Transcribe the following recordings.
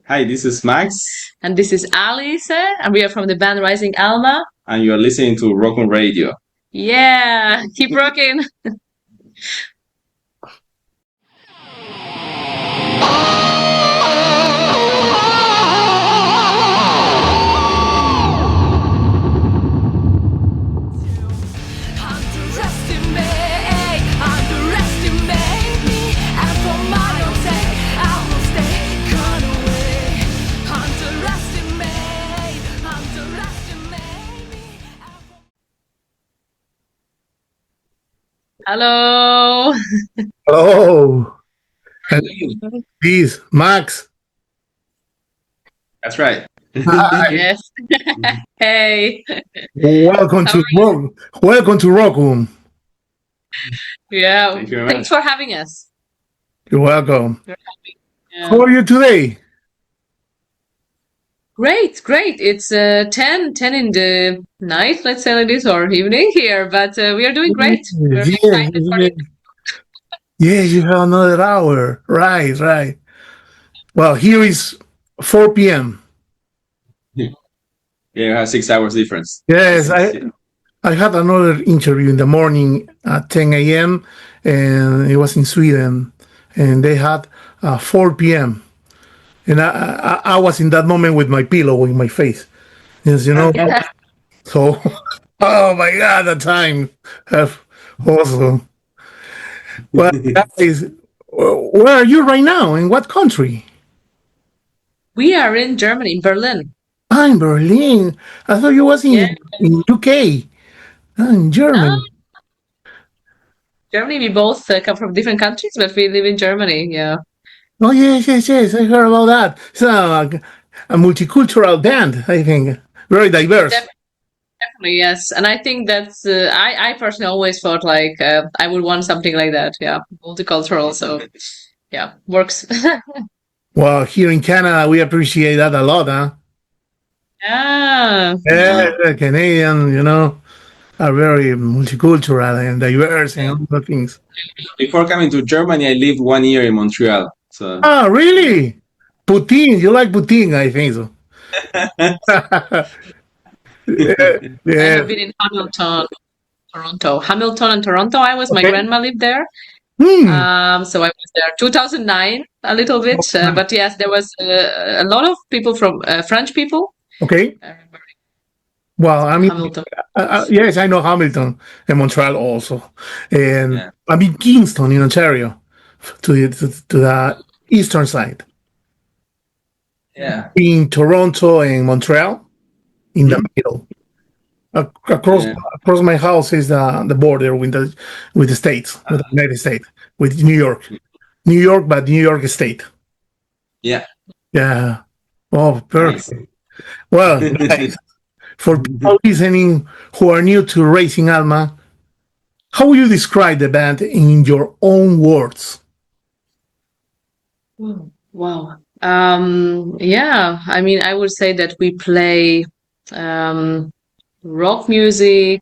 Hi, this is Max, And this is Alīse, and we are from the band Rising Alma. and you are listening to Rockum Radio. Yeah, keep rocking. Hello. Hello, and this Max. That's right. Hi. Yes. Hey. Welcome How to are you? welcome to Rockum. Yeah. Thank you very Thanks much. for having us. You're welcome. Yeah. How are you today? Great. It's 10 in the night, let's say like this, or evening here, but we are doing great. We're Yes, excited for yes, it. yes, you have another hour. Right. Well, here is 4 p.m. Yeah, you have 6 hours difference. Yes, I had another interview in the morning at 10 a.m. and it was in Sweden, and they had 4 p.m. And I was in that moment with my pillow in my face. Yes, So, oh my God, the time. Awesome. Well, guys, where are you right now? In what country? We are in Germany, in Berlin. In Berlin. I thought you was Yeah. in UK. In Ah, Germany. Germany, we both come from different countries, but we live in Germany. Yeah. Oh, yes. I heard about that. It's a multicultural band, I think. Very diverse. Definitely, yes. And I think that's, I personally always thought like I would want something like that. Yeah. Multicultural. So, yeah, works. Well, here in Canada, we appreciate that a lot, huh? Yeah. Yeah, the Canadian, are very multicultural and diverse and Yeah. all the things. Before coming to Germany, I lived 1 year in Montreal. So Ah, really? Poutine. You like poutine, I think so. I Yeah. have been in Hamilton, Toronto. Hamilton and Toronto. My Okay. grandma lived there. Hmm. So I was there 2009 a little bit. But yes, there was a lot of people from French people. Okay. I remember Well, I from mean, Hamilton. yes, I know Hamilton and Montreal also, and yeah, I'm in Kingston in Ontario, to the eastern side. yeah, In Toronto and Montreal, in the middle. Across yeah, across my house is the border with the states, with the United States, with New York, but New York State. yeah. Yeah. Oh, Nice. perfect. Well, guys, for people listening who are new to Rising Alma, how would you describe the band in your own words? Oh, wow. Yeah, I mean, I would say that we play rock music,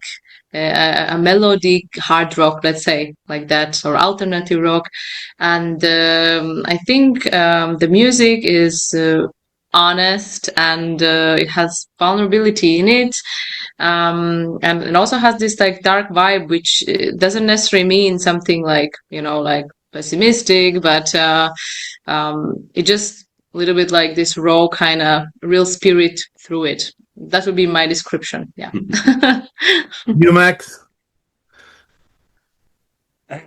a melodic hard rock, let's say, like that, or alternative rock. And I think the music is honest and it has vulnerability in it. And it also has this like dark vibe, which doesn't necessarily mean something like, like pessimistic, but it just a little bit like this raw kind of real spirit through it. That would be my description. Yeah. You, Max?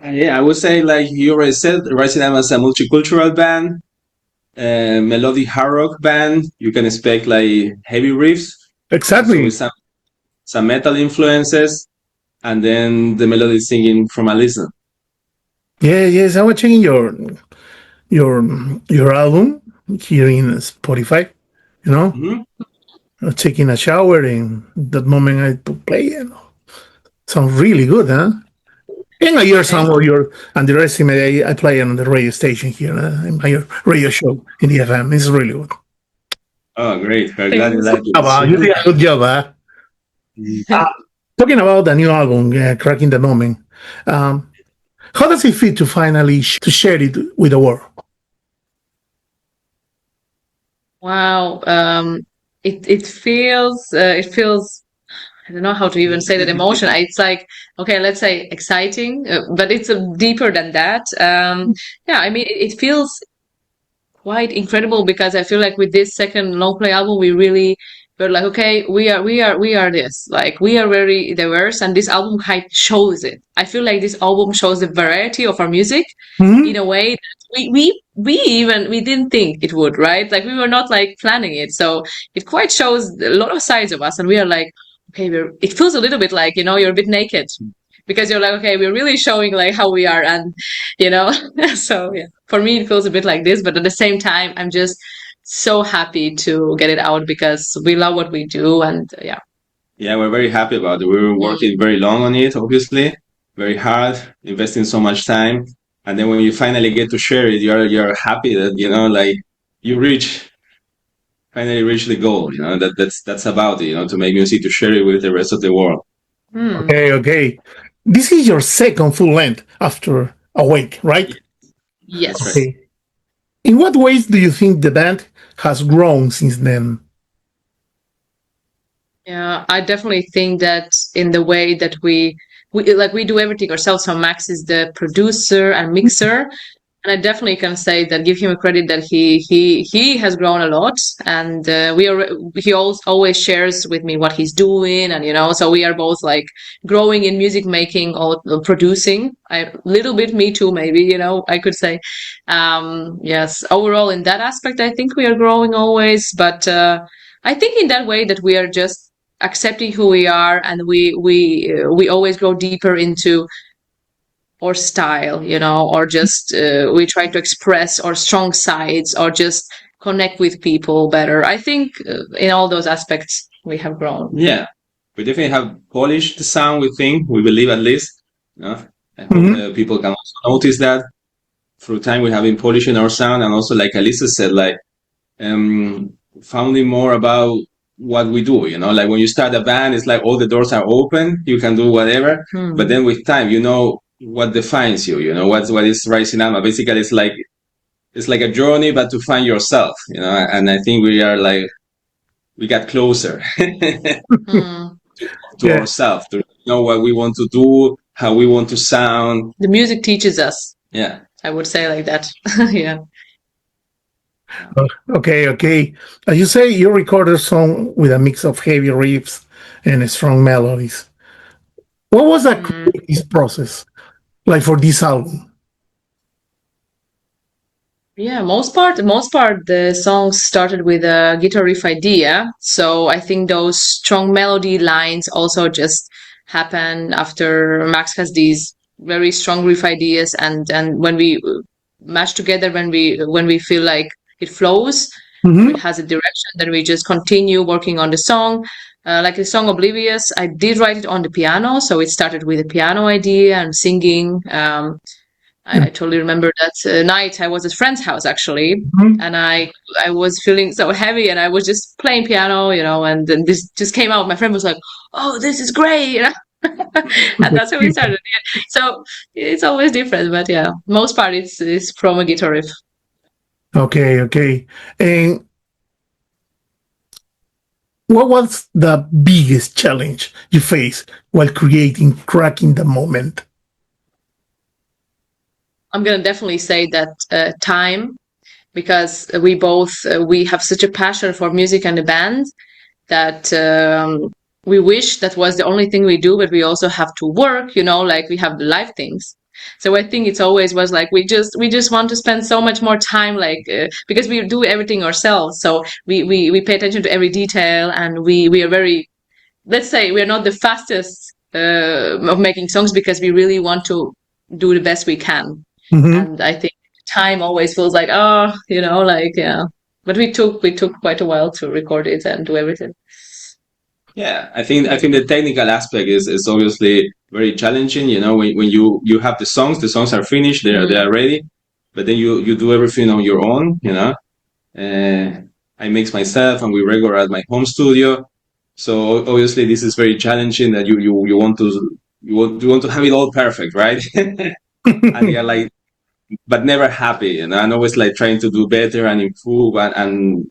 Yeah, I would say, like you already said, Rising Alma is a multicultural band, melodic hard rock band. You can expect like heavy riffs, also Exactly. with some metal influences, and then the melody singing from Alīse. Yeah, yes. I was checking your your album here in Spotify. You know, Mhm. taking a shower in that moment I play it. Sounds really good, huh? And I hear some of your and the rest of I play on the radio station here in my radio show in the FM. It's really good. Oh, great! Very glad you like You it. did a good job, huh? Talking about the new album, Cracking the Moment. Um, how does it feel to finally to share it with the world? Wow. It feels I don't know how to even say that emotion. It's like, okay, let's say exciting, but it's deeper than that. Yeah, I mean, it feels quite incredible because I feel like with this second long play album, we're like, okay, we are this, like we are very diverse, and this album kind of shows it. I feel like this album shows the variety of our music in a way that we didn't think it would, right? Like we were not like planning it, so it quite shows a lot of sides of us, and we are like, okay, it feels a little bit like, you're a bit naked because you're like, okay, we're really showing like how we are, and so yeah, for me it feels a bit like this, but at the same time I'm just so happy to get it out because we love what we do, and Yeah, we're very happy about it. We were working very long on it, obviously, very hard, investing so much time. And then when you finally get to share it, you're happy that, like you finally reach the goal, that's about it, to make music, to share it with the rest of the world. Okay. This is your second full length after Awake, right? Yes. Okay. In what ways do you think the band has grown since then? Yeah, I definitely think that in the way that we do everything ourselves. So Max is the producer and mixer, and I definitely can say that, give him a credit that he has grown a lot, and he always shares with me what he's doing, and so we are both like growing in music making or producing. A little bit me too, maybe, I could say. Yes, overall in that aspect, I think we are growing always, but I think in that way that we are just accepting who we are, and we always go deeper into or style, or just we try to express our strong sides or just connect with people better. I think in all those aspects we have grown. Yeah, we definitely have polished the sound, we believe at least. I hope people can also notice that through time we have been polishing our sound, and also like Alīse said, like founding more about what we do, like when you start a band, it's like all the doors are open, you can do whatever, but then with time, what defines you, what is Rising Alma. Basically, it's like a journey, but to find yourself, and I think we got closer to ourselves, to know what we want to do, how we want to sound. The music teaches us. Yeah, I would say like that. Yeah. Okay. As you say, you recorded a song with a mix of heavy riffs and strong melodies. What was that creative process like for this album? Yeah, most part, the songs started with a guitar riff idea. So I think those strong melody lines also just happen after Max has these very strong riff ideas, and when we match together, when we feel like it flows, it has a direction, then we just continue working on the song. Like the song Oblivious, I did write it on the piano, so it started with a piano idea and singing. I totally remember that night I was at a friend's house actually, and I was feeling so heavy, and I was just playing piano, and then this just came out. My friend was like, "Oh, this is great," and that's how we started. Yeah. So it's always different, but yeah, most part it's from a guitar riff. Okay. And what was the biggest challenge you faced while creating Cracking the Moment? I'm gonna definitely say that time, because we have such a passion for music and the band that we wish that was the only thing we do, but we also have to work, like we have the life things. So I think it's always was like we just want to spend so much more time, like because we do everything ourselves. So we pay attention to every detail, and we are very, let's say, we are not the fastest of making songs because we really want to do the best we can. And I think time always feels like, yeah. But we took quite a while to record it and do everything. Yeah, I think the technical aspect is obviously very challenging. When you have the songs are finished, they are ready, but then you do everything on your own. I mix myself, and we record at my home studio. So obviously, this is very challenging. That you want to have it all perfect, right? And you're like but never happy, and always like trying to do better and improve, and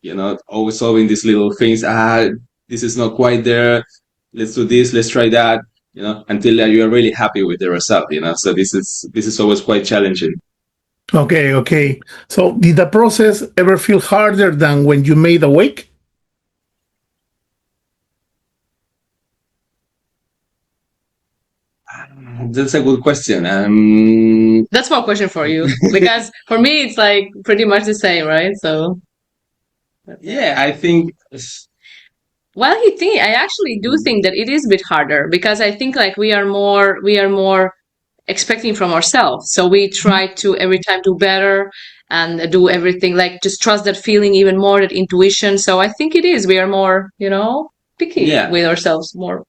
always solving these little things. This is not quite there. Let's do this. Let's try that. Until you are really happy with the result. So this is always quite challenging. Okay. So did the process ever feel harder than when you made Awake? That's a good question. That's my question for you, because for me it's like pretty much the same, right? So yeah, I think. Well, I actually do think that it is a bit harder, because I think like we are more expecting from ourselves. So we try to every time do better and do everything, like just trust that feeling even more, that intuition. So I think we are more, picky with ourselves more.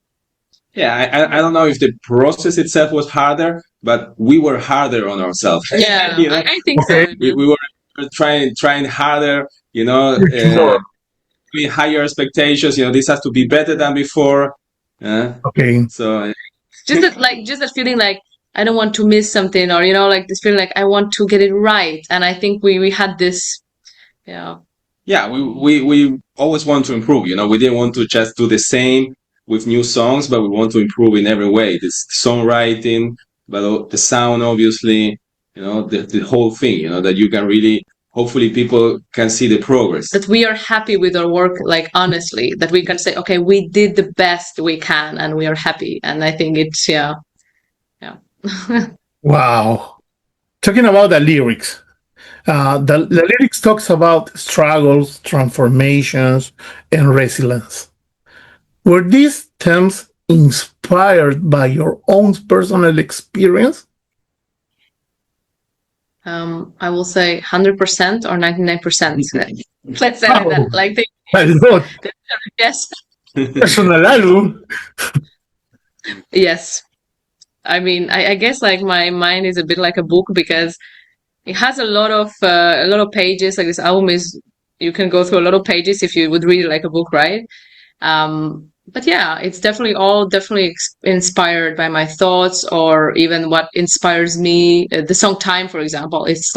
Yeah, I don't know if the process itself was harder, but we were harder on ourselves. Yeah, I think so. We were trying harder, higher expectations. This has to be better than before. Okay. So just that feeling like I don't want to miss something, or like this feeling like I want to get it right. And I think we had this. Yeah, we always want to improve. We didn't want to just do the same with new songs, but we want to improve in every way. This songwriting, but the sound, obviously, the whole thing. That you can really. Hopefully people can see the progress. That we are happy with our work, like honestly, that we can say, okay, we did the best we can and we are happy. And I think it's, yeah. Wow. Talking about the lyrics, the lyrics talks about struggles, transformations, and resilience. Were these themes inspired by your own personal experience? I will say 100% or 99%. Let's say that. Like yes. Personal album. Yes. I mean, I guess like my mind is a bit like a book, because it has a lot of pages. Like this album you can go through a lot of pages if you would read it like a book, right? But yeah, it's definitely inspired by my thoughts, or even what inspires me. The song Time, for example, it's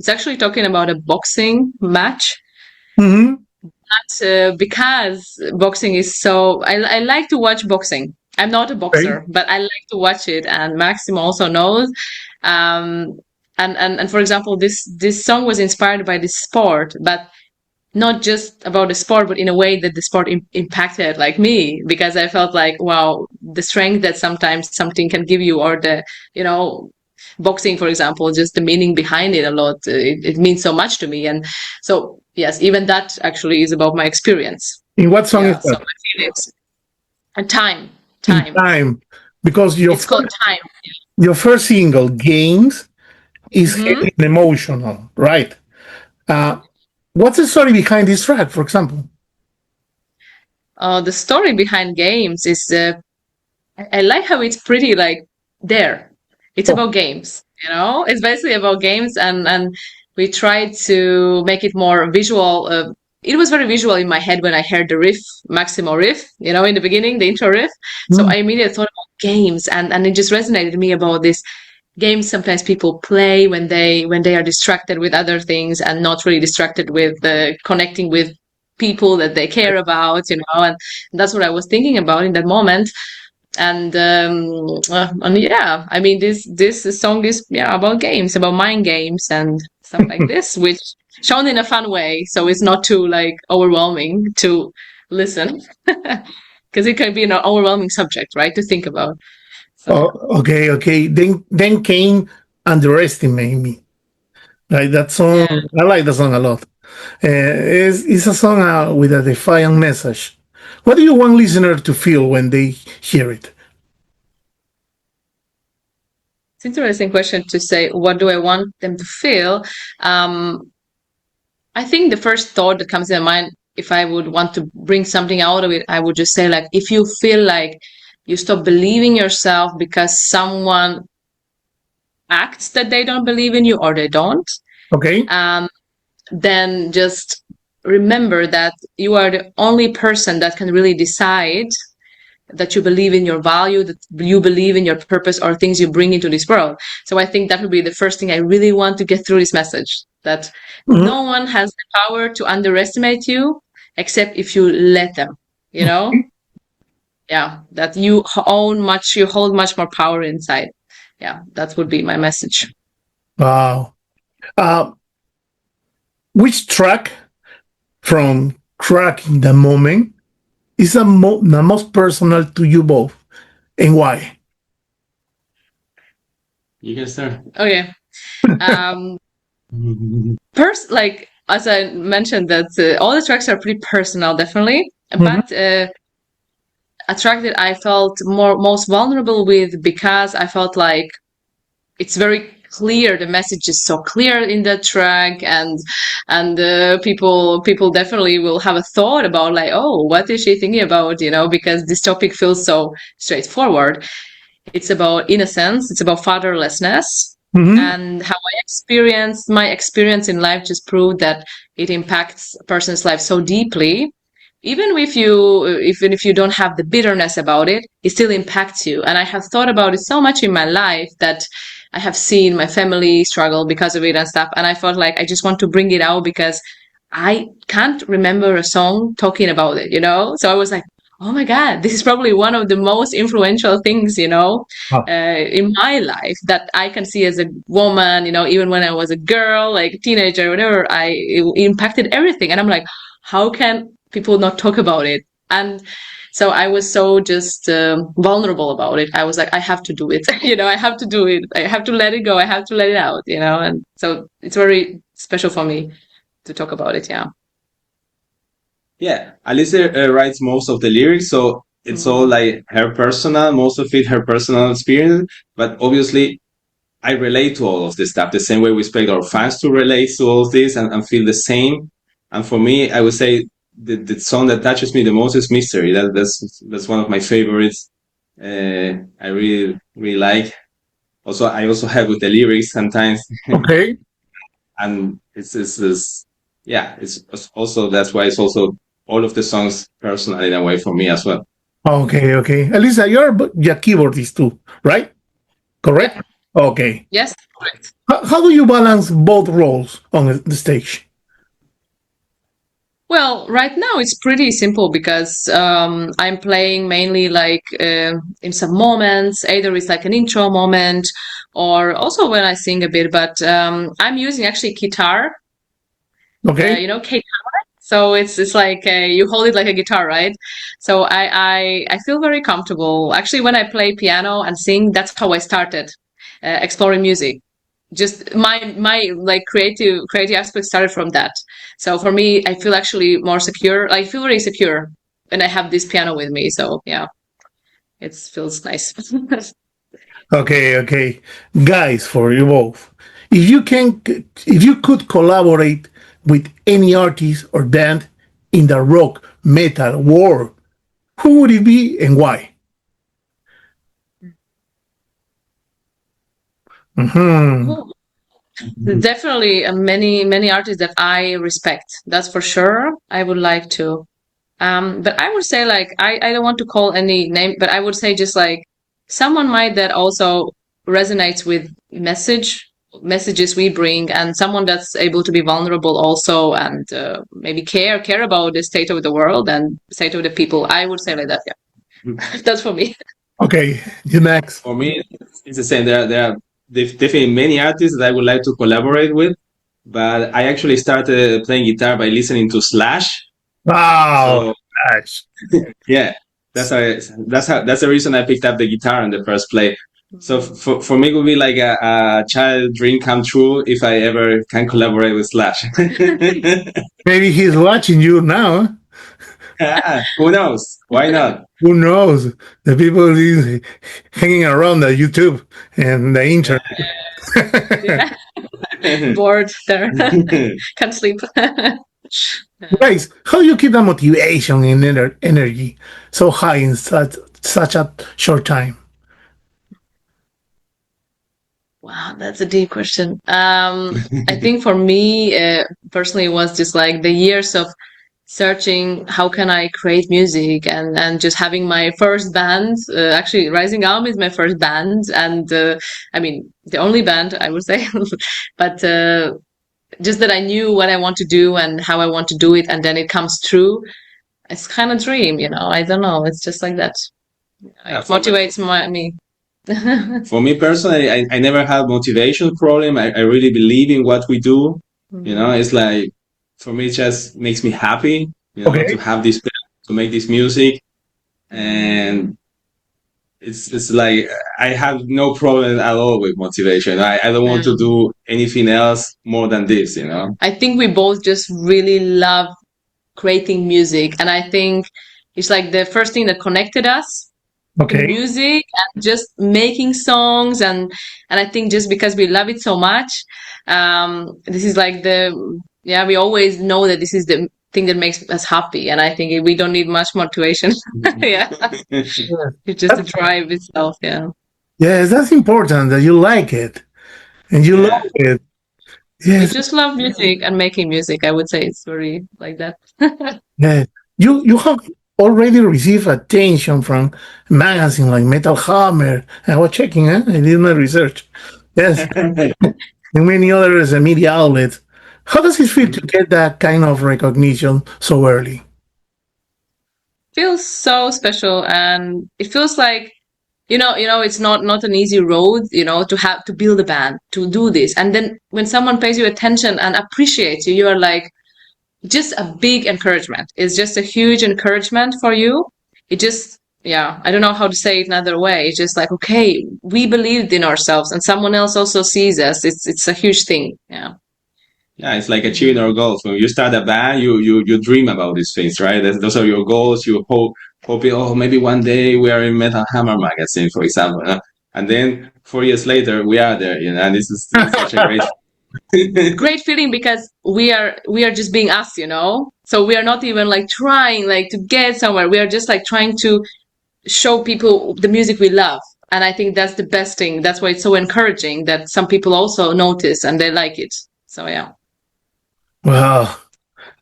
actually talking about a boxing match. Mm-hmm. But because boxing is so, I like to watch boxing. I'm not a boxer, but I like to watch it, and Maximo also knows. And for example, this song was inspired by this sport, but not just about the sport, but in a way that the sport impacted like me, because I felt like, wow, the strength that sometimes something can give you, or the, boxing, for example, just the meaning behind it a lot. It means so much to me. And so, yes, even that actually is about my experience. In what song is that? So my feelings. And Time. Because it's called Time. Your first single, Games, is heavy and emotional, right? What's the story behind this track, for example? The story behind Games is, I like how it's pretty like there. It's about games, It's basically about games, and we tried to make it more visual. It was very visual in my head when I heard the riff, Maximo riff, in the beginning, the intro riff. So I immediately thought about games, and it just resonated to me about this. Games sometimes people play when they are distracted with other things, and not really distracted with connecting with people that they care about, and that's what I was thinking about in that moment. And yeah, I mean, this song is about games, about mind games and stuff like this, which shown in a fun way, so it's not too like overwhelming to listen, because it can be an overwhelming subject, right, to think about. So. Okay. Then came Underestimate Me. Like that song, I like the song a lot. It's a song with a defiant message. What do you want listeners to feel when they hear it? It's an interesting question to say, what do I want them to feel? I think the first thought that comes to my mind, if I would want to bring something out of it, I would just say, like, if you feel like you stop believing yourself because someone acts that they don't believe in you, or they don't. Okay. Then just remember that you are the only person that can really decide that you believe in your value, that you believe in your purpose or things you bring into this world. So I think that would be the first thing I really want to get through this message, that no one has the power to underestimate you except if you let them, you know? Yeah, that you hold much more power inside. Yeah, that would be my message. Wow. Which track from Cracking the Moment is the most personal to you both, and why? You can start. Okay. First, like as I mentioned, that all the tracks are pretty personal, definitely. But a track that I felt most vulnerable with, because I felt like it's very clear, the message is so clear in that track, and people definitely will have a thought about like, oh, what is she thinking about, you know, because this topic feels so straightforward. It's about innocence, it's about fatherlessness. And how my experience in life just proved that it impacts a person's life so deeply. Even if you don't have the bitterness about it, it still impacts you. And I have thought about it so much in my life that I have seen my family struggle because of it and stuff. And I felt like I just want to bring it out because I can't remember a song talking about it, you know? So I was like, oh my God, this is probably one of the most influential things, you know, in my life that I can see as a woman, you know, even when I was a girl, like teenager, whatever, it impacted everything. And I'm like, how can people not talk about it? And so I was so just vulnerable about it. I was like, I have to do it, you know, I have to do it. I have to let it go. I have to let it out, you know, and so it's very special for me to talk about it. Yeah. Yeah, Alīse writes most of the lyrics, so it's all like her personal, most of it her personal experience. But obviously, I relate to all of this stuff the same way we expect our fans to relate to all of this and feel the same. And for me, I would say the song that touches me the most is Mystery. That's one of my favorites. I really like. Also, I also help with the lyrics sometimes. Okay. And it's also, that's why it's also all of the songs personal in a way for me as well. Okay. Alīse, you're a keyboardist too, right? Correct? Yeah. Okay. Yes, correct. How do you balance both roles on the stage? Well, right now it's pretty simple because I'm playing mainly like in some moments, either it's like an intro moment or also when I sing a bit, but I'm using actually guitar. Okay. You know, guitar. So it's like you hold it like a guitar, right? So I feel very comfortable. Actually, when I play piano and sing, that's how I started exploring music. Just my like creative aspect started from that. So for me, I feel actually more secure. I feel very secure when I have this piano with me. So yeah, it feels nice. Okay. Guys, for you both, if you could collaborate with any artist or band in the rock metal world, who would it be and why? Definitely many artists that I respect. That's for sure. I would like to. But I would say like I don't want to call any name, but I would say just like someone might that also resonates with messages we bring, and someone that's able to be vulnerable also, and maybe care about the state of the world and state of the people. I would say like that. Yeah, that's for me. Okay, you next. For me, it's the same. There are definitely many artists that I would like to collaborate with, but I actually started playing guitar by listening to Slash. Wow, nice. Yeah, that's the reason I picked up the guitar in the first place. So for me, it would be like a child dream come true if I ever can collaborate with Slash. Maybe he's watching you now. Who knows? Why not? Who knows? The people is hanging around the YouTube and the internet. Yeah. Bored there. Can't sleep. Guys, how do you keep the motivation and energy so high in such a short time? Wow, that's a deep question. I think for me, personally, it was just like the years of searching how can I create music, and just having my first band. Actually, Rising Alma is my first band, and I mean the only band I would say, but just that I knew what I want to do and how I want to do it, and then it comes true. It's kind of dream, you know. I don't know. It's just like that. Yeah, It motivates me. for me personally, I never had motivation problem. I really believe in what we do. You know, it's like, for me, it just makes me happy, you know, Okay. to have this, to make this music. And it's like, I have no problem at all with motivation. I don't want to do anything else more than this, you know. I think we both just really love creating music, and I think it's like the first thing that connected us. Okay. Music and just making songs, and I think just because we love it so much, this is like we always know that this is the thing that makes us happy, and I think we don't need much motivation. Yeah, it's just the drive itself. Yeah. Yes, that's important that you like it and you love it. We Yes. just love music and making music. I would say it's very like that. Yes. You have already received attention from magazines like Metal Hammer. I was checking, I did my research. Yes. And many others media outlets. How does it feel to get that kind of recognition so early? Feels so special, and it feels like you know it's not an easy road, you know, to have to build a band, to do this, and then when someone pays you attention and appreciates you, you are like just a big encouragement. It's just a huge encouragement for you. It just, yeah, I don't know how to say it another way. It's just like, okay, we believed in ourselves and someone else also sees us. It's a huge thing. Yeah. Yeah, it's like achieving our goals. When you start a band, you dream about these things, right? Those are your goals. You hoping, oh, maybe one day we are in Metal Hammer magazine, for example. And then 4 years later, we are there, you know, and this is such a great feeling, because we are just being us, you know. So we are not even like trying like to get somewhere. We are just like trying to show people the music we love. And I think that's the best thing. That's why it's so encouraging that some people also notice and they like it. So yeah. Well,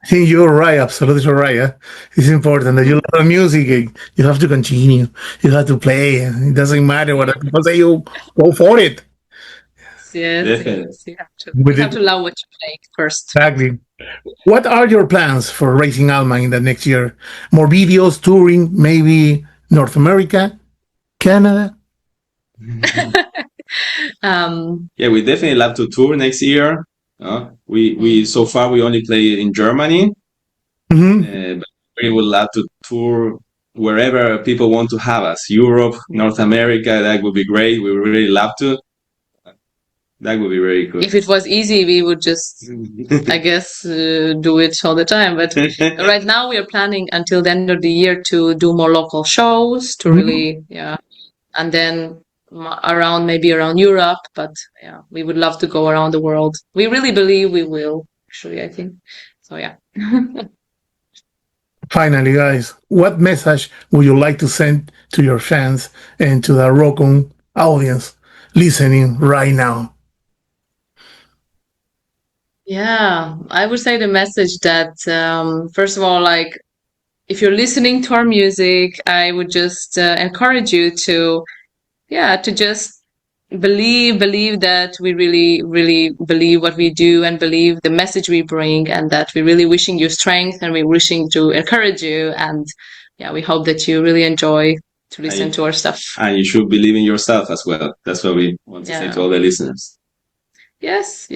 I think you're right, absolutely right. Yeah? It's important that you love music. You have to continue. You have to play. It doesn't matter what people say. You go for it. Yes. You have to love what you play first. Exactly. What are your plans for Rising Alma in the next year? More videos, touring, maybe North America, Canada? Yeah, we definitely love to tour next year. We so far we only play in Germany, but we would love to tour wherever people want to have us. Europe, North America, that would be great. We would really love to. That would be very good. If it was easy, we would just, I guess, do it all the time. But right now we are planning until the end of the year to do more local shows, to really, and then maybe around Europe. But yeah, we would love to go around the world. We really believe we will, actually, I think. So yeah. Finally, guys, what message would you like to send to your fans and to the Rockum audience listening right now? Yeah, I would say the message that, first of all, like, if you're listening to our music, I would just encourage you to just believe that we really, really believe what we do and believe the message we bring, and that we're really wishing you strength and we're wishing to encourage you. And yeah, we hope that you really enjoy to listen to our stuff. And you should believe in yourself as well. That's what we want to say to all the listeners. Yes.